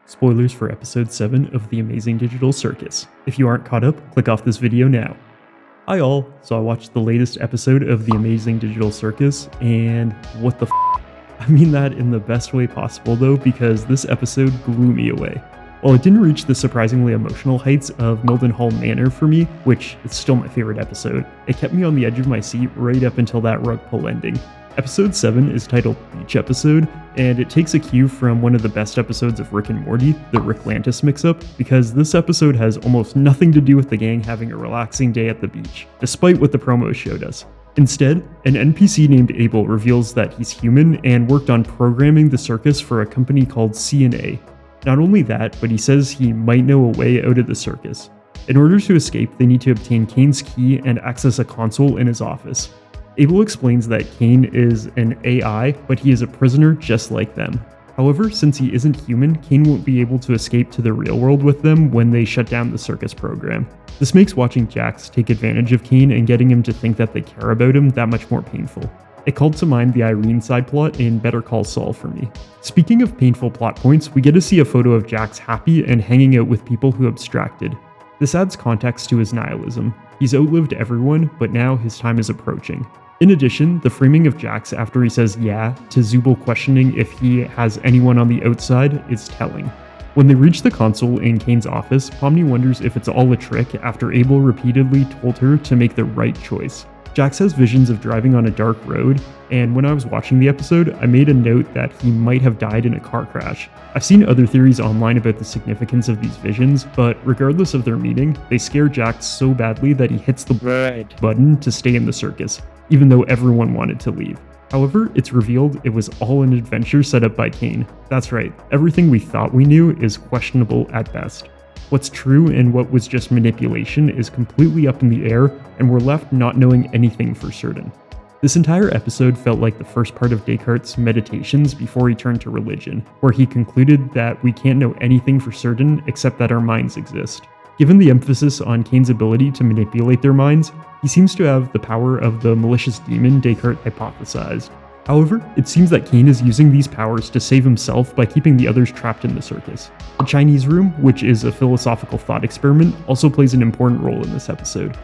Spoilers for episode 7 of The Amazing Digital Circus. If you aren't caught up, click off this video now. Hi all, so I watched the latest episode of The Amazing Digital Circus, and what the f***? I mean that in the best way possible though, because this episode blew me away. While it didn't reach the surprisingly emotional heights of Mildenhall Manor for me, which is still my favorite episode, it kept me on the edge of my seat right up until that rug pull ending. Episode 7 is titled Beach Episode, and it takes a cue from one of the best episodes of Rick and Morty, the Rick Lantis mix-up, because this episode has almost nothing to do with the gang having a relaxing day at the beach, despite what the promo showed us. Instead, an NPC named Abel reveals that he's human and worked on programming the circus for a company called C&A. Not only that, but he says he might know a way out of the circus. In order to escape, they need to obtain Kane's key and access a console in his office. Abel explains that Kane is an AI, but he is a prisoner just like them. However, since he isn't human, Kane won't be able to escape to the real world with them when they shut down the circus program. This makes watching Jax take advantage of Kane and getting him to think that they care about him that much more painful. It called to mind the Irene side plot in Better Call Saul for me. Speaking of painful plot points, we get to see a photo of Jax happy and hanging out with people who abstracted. This adds context to his nihilism. He's outlived everyone, but now his time is approaching. In addition, the framing of Jax after he says yeah to Zubul questioning if he has anyone on the outside is telling. When they reach the console in Kane's office, Pomni wonders if it's all a trick after Abel repeatedly told her to make the right choice. Jax has visions of driving on a dark road, and when I was watching the episode, I made a note that he might have died in a car crash. I've seen other theories online about the significance of these visions, but regardless of their meaning, they scare Jax so badly that he hits the button to stay in the circus, even though everyone wanted to leave. However, it's revealed it was all an adventure set up by Kane. That's right, everything we thought we knew is questionable at best. What's true and what was just manipulation is completely up in the air, and we're left not knowing anything for certain. This entire episode felt like the first part of Descartes' meditations before he turned to religion, where he concluded that we can't know anything for certain except that our minds exist. Given the emphasis on Kane's ability to manipulate their minds, he seems to have the power of the malicious demon Descartes hypothesized. However, it seems that Kane is using these powers to save himself by keeping the others trapped in the circus. The Chinese room, which is a philosophical thought experiment, also plays an important role in this episode.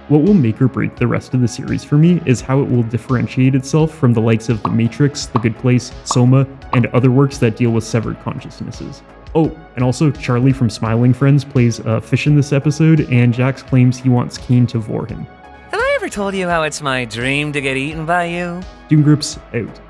What will make or break the rest of the series for me is how it will differentiate itself from the likes of The Matrix, The Good Place, Soma, and other works that deal with severed consciousnesses. Oh, and also Charlie from Smiling Friends plays a fish in this episode, and Jax claims he wants Kane to vor him. Have I ever told you how it's my dream to get eaten by you? Doomgrips out.